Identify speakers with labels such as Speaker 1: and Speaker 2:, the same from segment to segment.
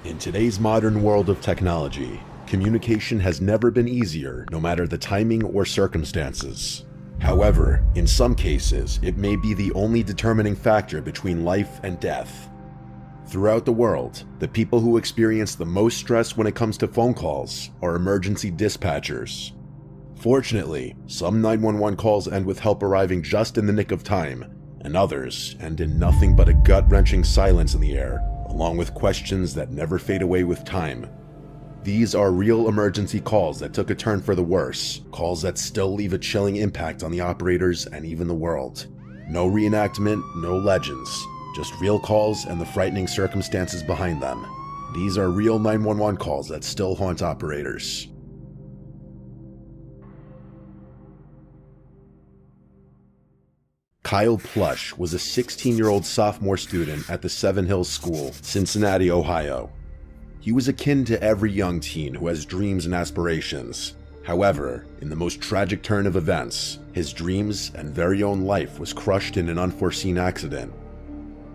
Speaker 1: In today's modern world of technology, communication has never been easier, no matter the timing or circumstances. However, in some cases, it may be the only determining factor between life and death. Throughout the world, the people who experience the most stress when it comes to phone calls are emergency dispatchers. Fortunately, some 911 calls end with help arriving just in the nick of time, and others end in nothing but a gut-wrenching silence in the air, along with questions that never fade away with time. These are real emergency calls that took a turn for the worse, calls that still leave a chilling impact on the operators and even the world. No reenactment, no legends, just real calls and the frightening circumstances behind them. These are real 911 calls that still haunt operators. Kyle Plush was a 16-year-old sophomore student at the Seven Hills School, Cincinnati, Ohio. He was akin to every young teen who has dreams and aspirations. However, in the most tragic turn of events, his dreams and very own life was crushed in an unforeseen accident.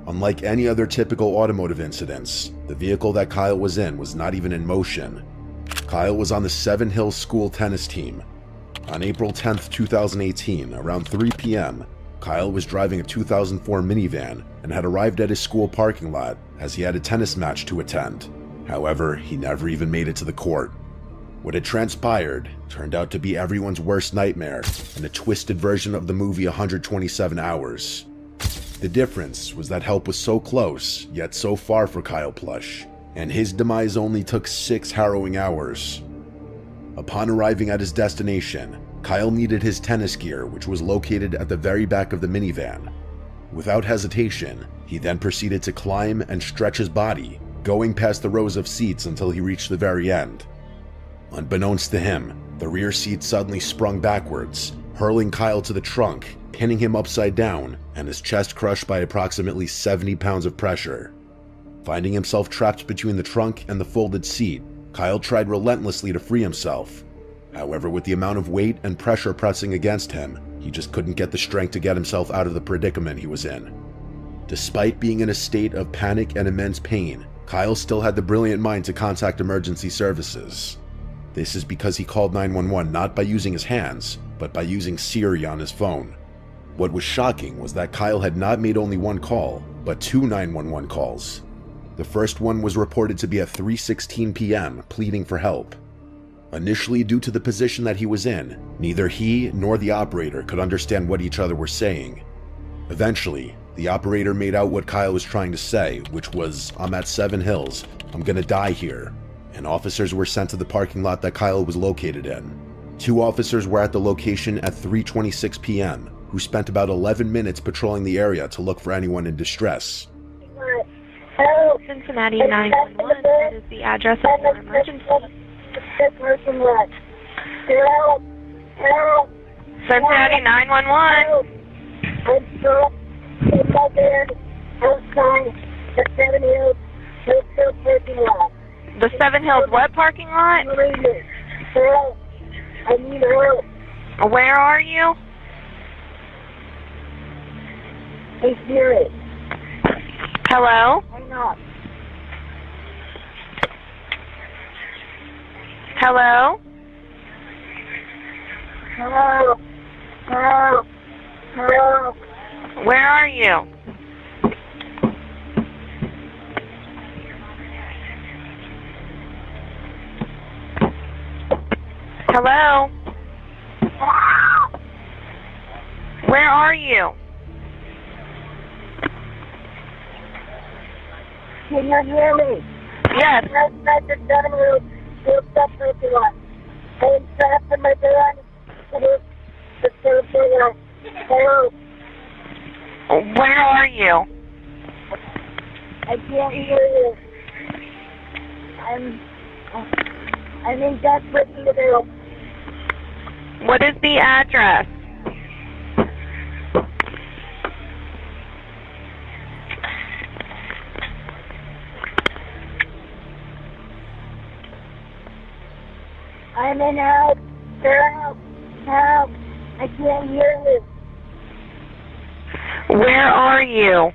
Speaker 1: Unlike any other typical automotive incidents, the vehicle that Kyle was in was not even in motion. Kyle was on the Seven Hills School tennis team. On April 10, 2018, around 3 p.m., Kyle was driving a 2004 minivan and had arrived at his school parking lot as he had a tennis match to attend. However, he never even made it to the court. What had transpired turned out to be everyone's worst nightmare and a twisted version of the movie 127 Hours. The difference was that help was so close, yet so far for Kyle Plush, and his demise only took 6 harrowing hours. Upon arriving at his destination, Kyle needed his tennis gear, which was located at the very back of the minivan. Without hesitation, he then proceeded to climb and stretch his body, going past the rows of seats until he reached the very end. Unbeknownst to him, the rear seat suddenly sprung backwards, hurling Kyle to the trunk, pinning him upside down, and his chest crushed by approximately 70 pounds of pressure. Finding himself trapped between the trunk and the folded seat, Kyle tried relentlessly to free himself. However, with the amount of weight and pressure pressing against him, he just couldn't get the strength to get himself out of the predicament he was in. Despite being in a state of panic and immense pain, Kyle still had the brilliant mind to contact emergency services. This is because he called 911 not by using his hands, but by using Siri on his phone. What was shocking was that Kyle had not made only one call, but 2 911 calls. The first one was reported to be at 3:16 p.m., pleading for help. Initially, due to the position that he was in, neither he nor the operator could understand what each other were saying. Eventually, the operator made out what Kyle was trying to say, which was, "I'm at Seven Hills, I'm gonna die here," and officers were sent to the parking lot that Kyle was located in. 2 officers were at the location at 3:26 p.m., who spent about 11 minutes patrolling the area to look for anyone in distress.
Speaker 2: Cincinnati 911, what is the address of your emergency? Cincinnati 911.
Speaker 3: I'm stuck in my bed outside the Seven Hills parking lot.
Speaker 2: The Seven Hills what parking lot?
Speaker 3: Help. I need help.
Speaker 2: Where are you?
Speaker 3: Hey Siri.
Speaker 2: Hello?
Speaker 3: Hang on.
Speaker 2: Hello?
Speaker 3: Hello. Hello. Hello.
Speaker 2: Where are you? Hello? Where are you?
Speaker 3: Can you hear me?
Speaker 2: Yes.
Speaker 3: I'm at the Seven Hills parking lot. I'm trapped in my bed. The parking lot. Hello.
Speaker 2: Where are you?
Speaker 3: I can't hear you. I'm in desperate need of help.
Speaker 2: What is the address?
Speaker 3: I'm in help. Help. Help. I can't hear you.
Speaker 2: Where are you?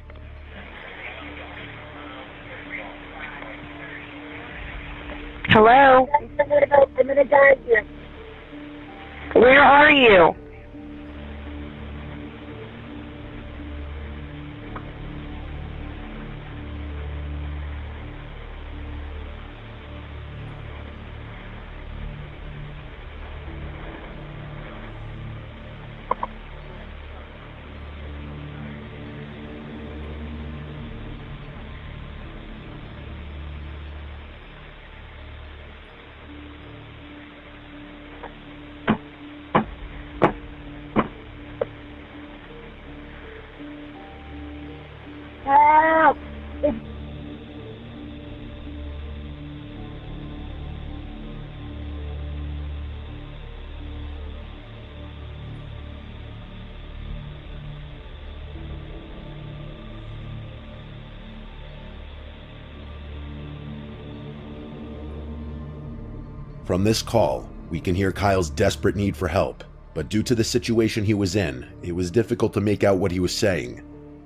Speaker 2: Hello?
Speaker 3: I'm gonna die here.
Speaker 2: Where are you?
Speaker 3: Help!
Speaker 1: From this call, we can hear Kyle's desperate need for help, but due to the situation he was in, it was difficult to make out what he was saying.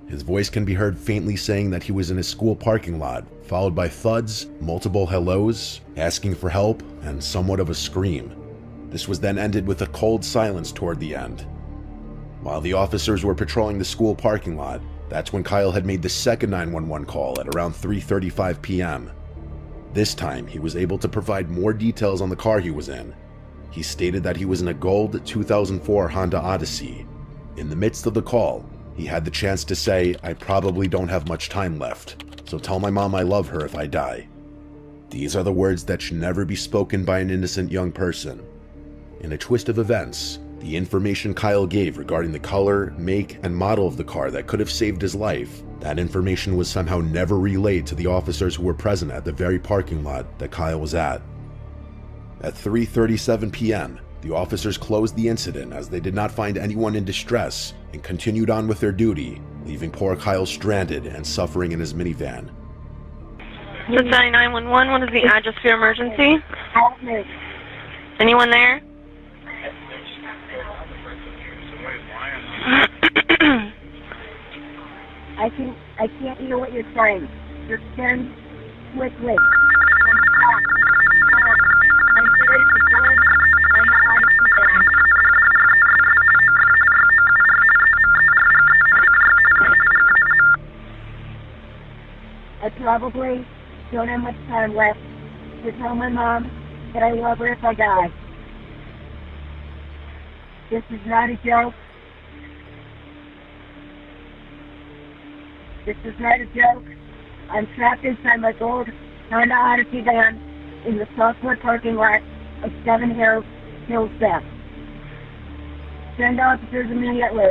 Speaker 1: His voice can be heard faintly saying that he was in his school parking lot, followed by thuds, multiple hellos, asking for help, and somewhat of a scream. This was then ended with a cold silence toward the end. While the officers were patrolling the school parking lot, that's when Kyle had made the second 911 call at around 3:35 p.m. This time, he was able to provide more details on the car he was in. He stated that he was in a gold 2004 Honda Odyssey. In the midst of the call, he had the chance to say, "I probably don't have much time left, so tell my mom I love her if I die." These are the words that should never be spoken by an innocent young person. In a twist of events, the information Kyle gave regarding the color, make, and model of the car that could have saved his life, that information was somehow never relayed to the officers who were present at the very parking lot that Kyle was at. At 3:37 p.m., the officers closed the incident as they did not find anyone in distress and continued on with their duty, leaving poor Kyle stranded and suffering in his minivan.
Speaker 2: Cincinnati 911, what is the address for your emergency?
Speaker 3: Help me.
Speaker 2: Anyone there?
Speaker 3: I can't hear what you're saying. Just send quickly. I'm serious to good. I'm the Odyssey fan. I probably don't have much time left to tell my mom that I love her if I die. This is not a joke. This is not a joke. I'm trapped inside my gold Honda Odyssey van in the Southwood parking lot of Seven Hills, Step. Send officers immediately.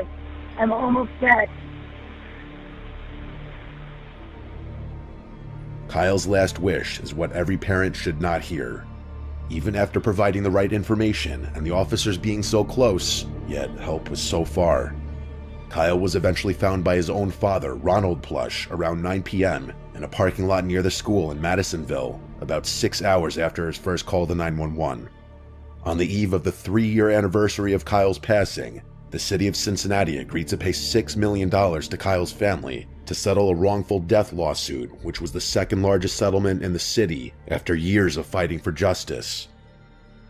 Speaker 3: I'm almost dead.
Speaker 1: Kyle's last wish is what every parent should not hear. Even after providing the right information and the officers being so close, yet help was so far. Kyle was eventually found by his own father, Ronald Plush, around 9 p.m. in a parking lot near the school in Madisonville, about 6 hours after his first call to 911. On the eve of the 3-year anniversary of Kyle's passing, the city of Cincinnati agreed to pay $6 million to Kyle's family to settle a wrongful death lawsuit, which was the second largest settlement in the city after years of fighting for justice.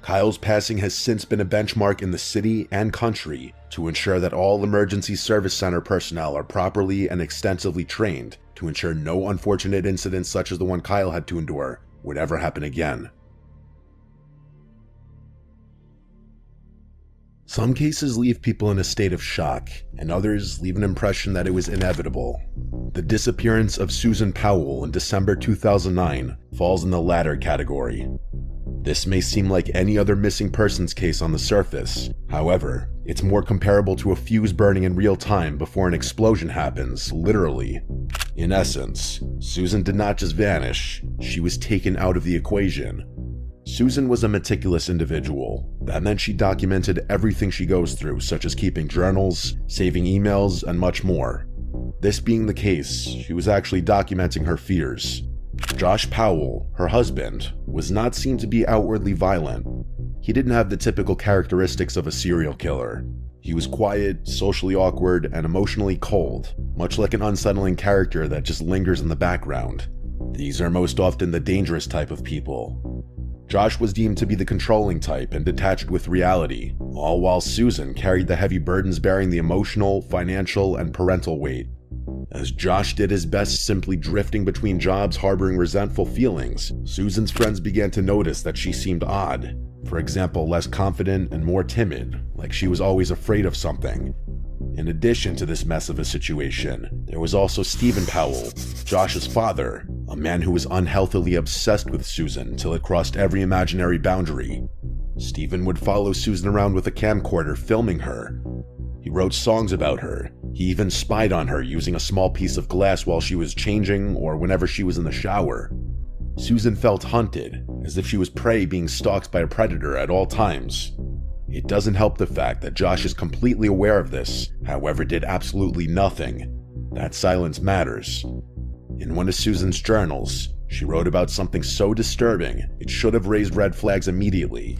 Speaker 1: Kyle's passing has since been a benchmark in the city and country to ensure that all emergency service center personnel are properly and extensively trained to ensure no unfortunate incidents such as the one Kyle had to endure would ever happen again. Some cases leave people in a state of shock, and others leave an impression that it was inevitable. The disappearance of Susan Powell in December 2009 falls in the latter category. This may seem like any other missing persons case on the surface. However, it's more comparable to a fuse burning in real time before an explosion happens, literally. In essence, Susan did not just vanish, she was taken out of the equation. Susan was a meticulous individual. That meant she documented everything she goes through, such as keeping journals, saving emails, and much more. This being the case, she was actually documenting her fears. Josh Powell, her husband, was not seen to be outwardly violent. He didn't have the typical characteristics of a serial killer. He was quiet, socially awkward, and emotionally cold, much like an unsettling character that just lingers in the background. These are most often the dangerous type of people. Josh was deemed to be the controlling type and detached with reality, all while Susan carried the heavy burdens bearing the emotional, financial, and parental weight. As Josh did his best simply drifting between jobs harboring resentful feelings, Susan's friends began to notice that she seemed odd. For example, less confident and more timid, like she was always afraid of something. In addition to this mess of a situation, there was also Stephen Powell, Josh's father, a man who was unhealthily obsessed with Susan till it crossed every imaginary boundary. Stephen would follow Susan around with a camcorder filming her. He wrote songs about her. He even spied on her using a small piece of glass while she was changing or whenever she was in the shower. Susan felt hunted, as if she was prey being stalked by a predator at all times. It doesn't help the fact that Josh is completely aware of this, however did absolutely nothing. That silence matters. In one of Susan's journals, she wrote about something so disturbing it should have raised red flags immediately.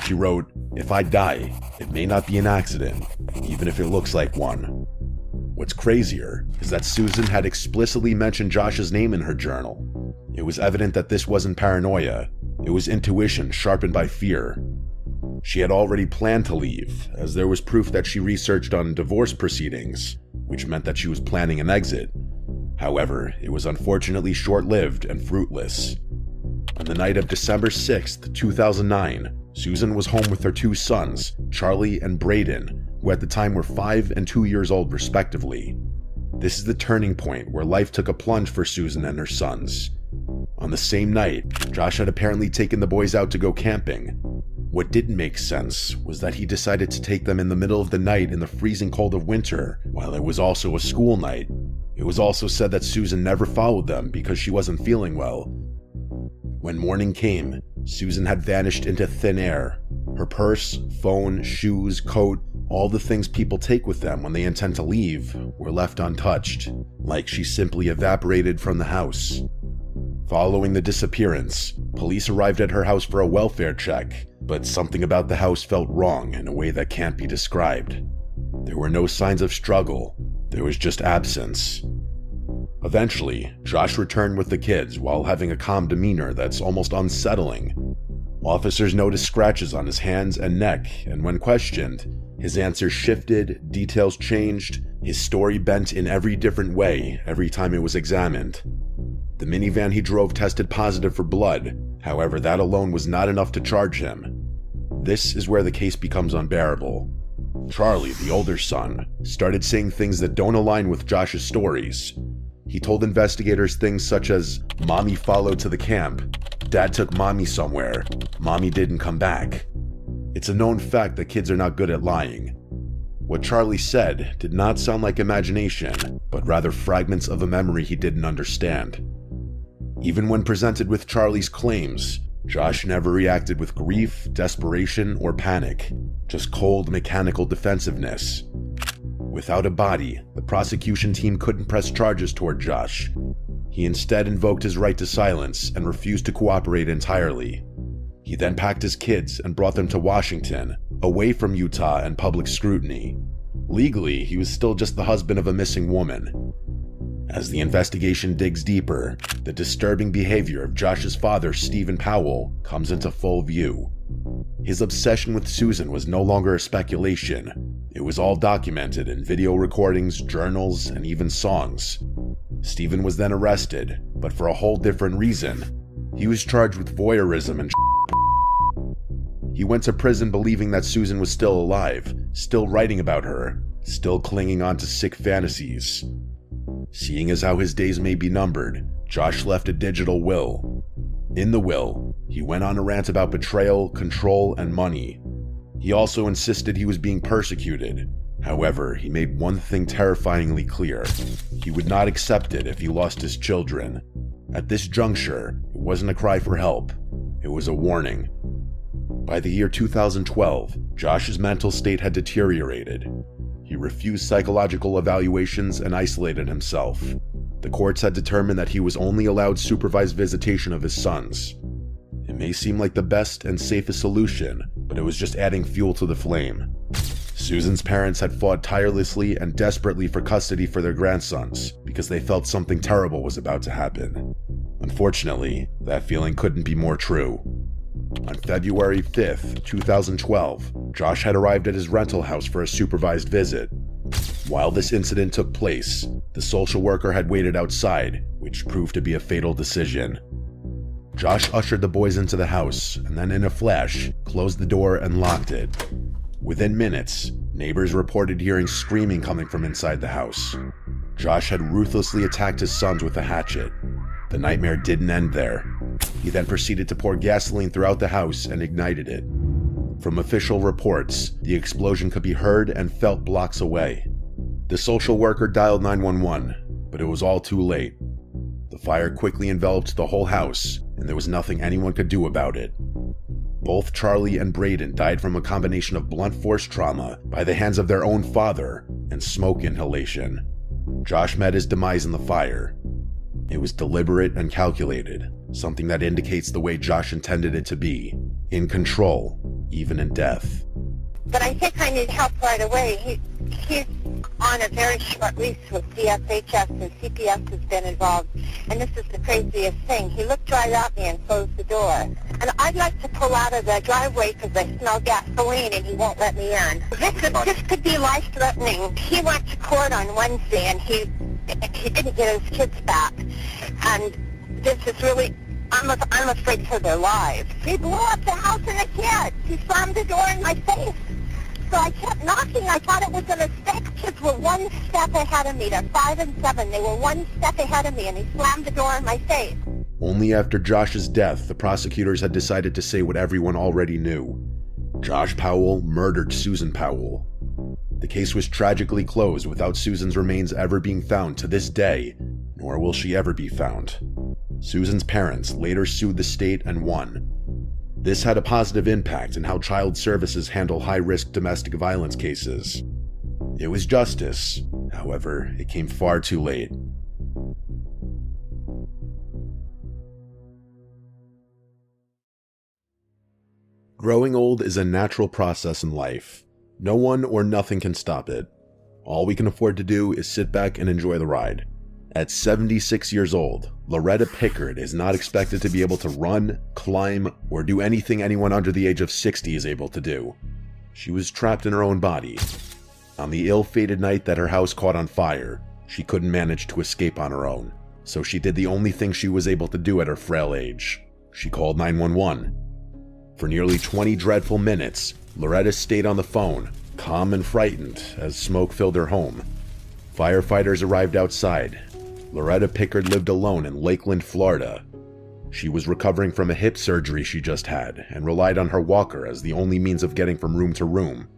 Speaker 1: She wrote, "If I die, it may not be an accident, even if it looks like one." What's crazier is that Susan had explicitly mentioned Josh's name in her journal. It was evident that this wasn't paranoia, it was intuition sharpened by fear. She had already planned to leave, as there was proof that she researched on divorce proceedings, which meant that she was planning an exit. However, it was unfortunately short-lived and fruitless. On the night of December 6th, 2009, Susan was home with her two sons, Charlie and Braden, who at the time were 5 and 2 years old respectively. This is the turning point where life took a plunge for Susan and her sons. On the same night, Josh had apparently taken the boys out to go camping. What didn't make sense was that he decided to take them in the middle of the night in the freezing cold of winter, while it was also a school night. It was also said that Susan never followed them because she wasn't feeling well. When morning came, Susan had vanished into thin air. Her purse, phone, shoes, coat, all the things people take with them when they intend to leave, were left untouched, like she simply evaporated from the house. Following the disappearance, police arrived at her house for a welfare check, but something about the house felt wrong in a way that can't be described. There were no signs of struggle, there was just absence. Eventually, Josh returned with the kids while having a calm demeanor that's almost unsettling. Officers noticed scratches on his hands and neck, and when questioned, his answers shifted, details changed, his story bent in every different way every time it was examined. The minivan he drove tested positive for blood, however that alone was not enough to charge him. This is where the case becomes unbearable. Charlie, the older son, started saying things that don't align with Josh's stories. He told investigators things such as, "Mommy followed to the camp," "Dad took Mommy somewhere," "Mommy didn't come back." It's a known fact that kids are not good at lying. What Charlie said did not sound like imagination, but rather fragments of a memory he didn't understand. Even when presented with Charlie's claims, Josh never reacted with grief, desperation, or panic, just cold, mechanical defensiveness. Without a body, the prosecution team couldn't press charges toward Josh. He instead invoked his right to silence and refused to cooperate entirely. He then packed his kids and brought them to Washington, away from Utah and public scrutiny. Legally, he was still just the husband of a missing woman. As the investigation digs deeper, the disturbing behavior of Josh's father, Stephen Powell, comes into full view. His obsession with Susan was no longer a speculation. It was all documented in video recordings, journals, and even songs. Stephen was then arrested, but for a whole different reason. He was charged with voyeurism and He went to prison believing that Susan was still alive, still writing about her, still clinging on to sick fantasies. Seeing as how his days may be numbered, Josh left a digital will. In the will, he went on a rant about betrayal, control, and money. He also insisted he was being persecuted. However, he made one thing terrifyingly clear. He would not accept it if he lost his children. At this juncture, it wasn't a cry for help. It was a warning. By the year 2012, Josh's mental state had deteriorated. He refused psychological evaluations and isolated himself. The courts had determined that he was only allowed supervised visitation of his sons. It may seem like the best and safest solution, but it was just adding fuel to the flame. Susan's parents had fought tirelessly and desperately for custody for their grandsons because they felt something terrible was about to happen. Unfortunately, that feeling couldn't be more true. On February 5th, 2012, Josh had arrived at his rental house for a supervised visit. While this incident took place, the social worker had waited outside, which proved to be a fatal decision. Josh ushered the boys into the house and then, in a flash, closed the door and locked it. Within minutes, neighbors reported hearing screaming coming from inside the house. Josh had ruthlessly attacked his sons with a hatchet. The nightmare didn't end there. He then proceeded to pour gasoline throughout the house and ignited it. From official reports, the explosion could be heard and felt blocks away. The social worker dialed 911, but it was all too late. The fire quickly enveloped the whole house, and there was nothing anyone could do about it. Both Charlie and Braden died from a combination of blunt force trauma by the hands of their own father and smoke inhalation. Josh met his demise in the fire. It was deliberate and calculated, something that indicates the way Josh intended it to be, in control, even in death.
Speaker 4: But I think I need help right away. He's on a very short lease with DSHS, and CPS has been involved. And this is the craziest thing. He looked right at me and closed the door. And I'd like to pull out of the driveway because I smell gasoline and he won't let me in. This could be life-threatening. He went to court on Wednesday and he didn't get his kids back. And this is really, I'm afraid for their lives. He blew up the house and the kids. He slammed the door in my face. So I kept knocking. I thought it was a mistake. Kids were one step ahead of me. They're 5 and 7. They were one step ahead of me, and he slammed the door in my face.
Speaker 1: Only after Josh's death, the prosecutors had decided to say what everyone already knew. Josh Powell murdered Susan Powell. The case was tragically closed without Susan's remains ever being found to this day, nor will she ever be found. Susan's parents later sued the state and won. This had a positive impact in how child services handle high-risk domestic violence cases. It was justice, however, it came far too late. Growing old is a natural process in life. No one or nothing can stop it. All we can afford to do is sit back and enjoy the ride. At 76 years old, Loretta Pickard is not expected to be able to run, climb, or do anything anyone under the age of 60 is able to do. She was trapped in her own body. On the ill-fated night that her house caught on fire, she couldn't manage to escape on her own, so she did the only thing she was able to do at her frail age. She called 911. For nearly 20 dreadful minutes, Loretta stayed on the phone, calm and frightened, as smoke filled her home. Firefighters arrived outside. Loretta Pickard lived alone in Lakeland, Florida. She was recovering from a hip surgery she just had and relied on her walker as the only means of getting from room to room.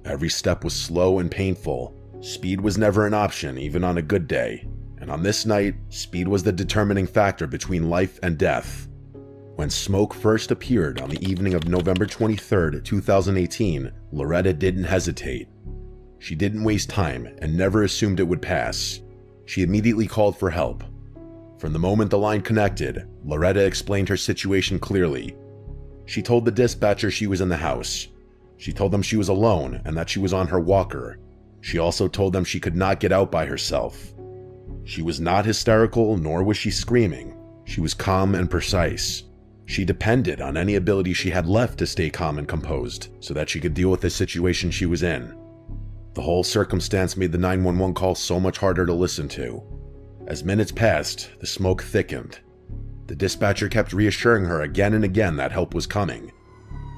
Speaker 1: Every step was slow and painful. Speed was never an option, even on a good day. And on this night, speed was the determining factor between life and death. When smoke first appeared on the evening of November 23, 2018, Loretta didn't hesitate. She didn't waste time and never assumed it would pass. She immediately called for help. From the moment the line connected, Loretta explained her situation clearly. She told the dispatcher she was in the house. She told them she was alone and that she was on her walker. She also told them she could not get out by herself. She was not hysterical, nor was she screaming. She was calm and precise. She depended on any ability she had left to stay calm and composed so that she could deal with the situation she was in. The whole circumstance made the 911 call so much harder to listen to. As minutes passed, the smoke thickened. The dispatcher kept reassuring her again and again that help was coming.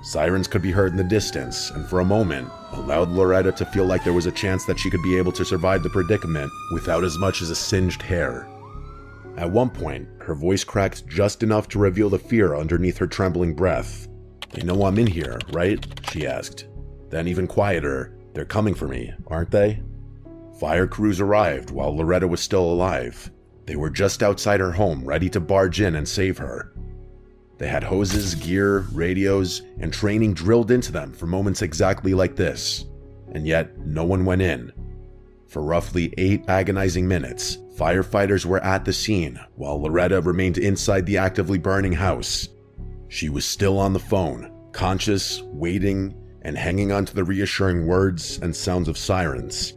Speaker 1: Sirens could be heard in the distance, and for a moment, allowed Loretta to feel like there was a chance that she could be able to survive the predicament without as much as a singed hair. At one point, her voice cracked just enough to reveal the fear underneath her trembling breath. "They know I'm in here, right?" she asked. Then even quieter, "They're coming for me, aren't they?" Fire crews arrived while Loretta was still alive. They were just outside her home, ready to barge in and save her. They had hoses, gear, radios, and training drilled into them for moments exactly like this. And yet, no one went in. For roughly 8 agonizing minutes, firefighters were at the scene while Loretta remained inside the actively burning house. She was still on the phone, conscious, waiting, and hanging on to the reassuring words and sounds of sirens.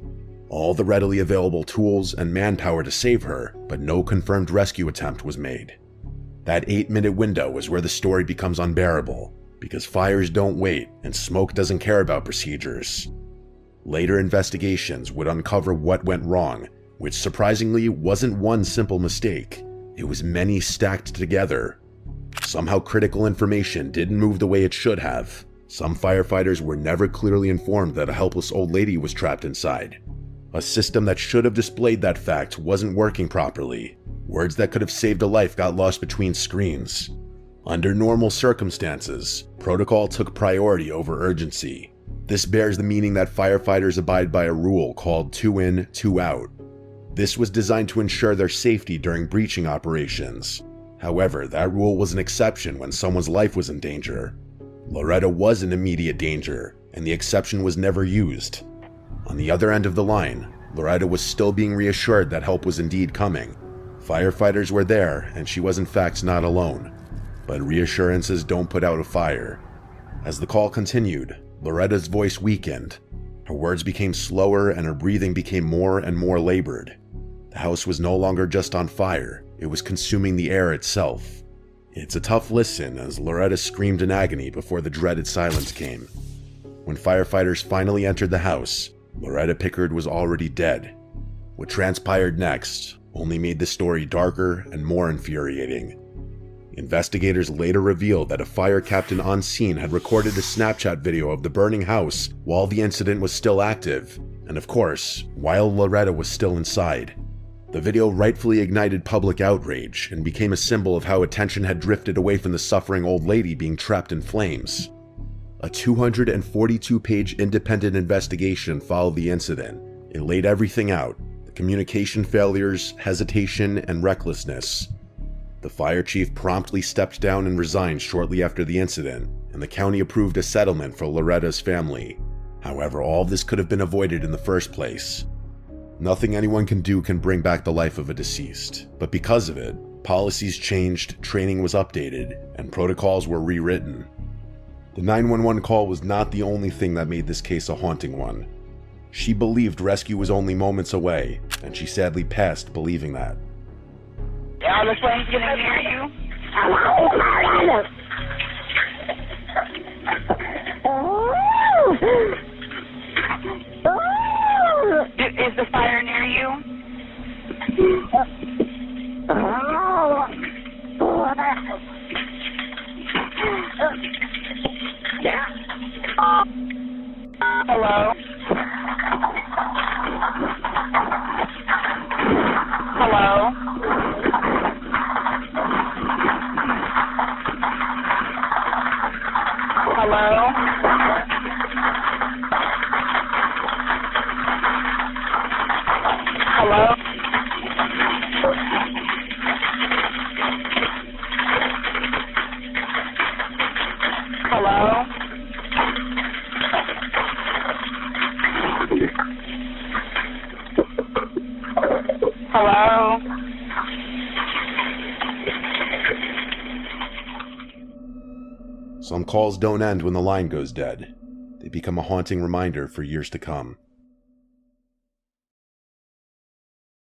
Speaker 1: All the readily available tools and manpower to save her, but no confirmed rescue attempt was made. That 8-minute window is where the story becomes unbearable. because fires don't wait and smoke doesn't care about procedures. Later investigations would uncover what went wrong, which surprisingly wasn't one simple mistake. It was many stacked together. Somehow critical information didn't move the way it should have. Some firefighters were never clearly informed that a helpless old lady was trapped inside. A system that should have displayed that fact wasn't working properly. Words that could have saved a life got lost between screens. Under normal circumstances, protocol took priority over urgency. This bears the meaning that firefighters abide by a rule called 2 in, 2 out. This was designed to ensure their safety during breaching operations. However, that rule was an exception when someone's life was in danger. Loretta was in immediate danger, and the exception was never used. On the other end of the line, Loretta was still being reassured that help was indeed coming. Firefighters were there, and she was in fact not alone. But reassurances don't put out a fire. As the call continued, Loretta's voice weakened. Her words became slower and her breathing became more and more labored. The house was no longer just on fire, it was consuming the air itself. It's a tough listen as Loretta screamed in agony before the dreaded silence came. When firefighters finally entered the house, Loretta Pickard was already dead. What transpired next only made the story darker and more infuriating. Investigators later revealed that a fire captain on scene had recorded a Snapchat video of the burning house while the incident was still active, and of course, while Loretta was still inside. The video rightfully ignited public outrage and became a symbol of how attention had drifted away from the suffering old lady being trapped in flames. A 242-page independent investigation followed the incident. It laid everything out: the communication failures, hesitation, and recklessness. The fire chief promptly stepped down and resigned shortly after the incident, and the county approved a settlement for Loretta's family. However, all of this could have been avoided in the first place. Nothing anyone can do can bring back the life of a deceased, but because of it, policies changed, training was updated, and protocols were rewritten. The 911 call was not the only thing that made this case a haunting one. She believed rescue was only moments away, and she sadly passed believing that.
Speaker 2: Are the flames getting near you? Is the fire near you? Hello? Hello? Hello? Hello? Hello? Hello?
Speaker 1: Some calls don't end when the line goes dead. They become a haunting reminder for years to come.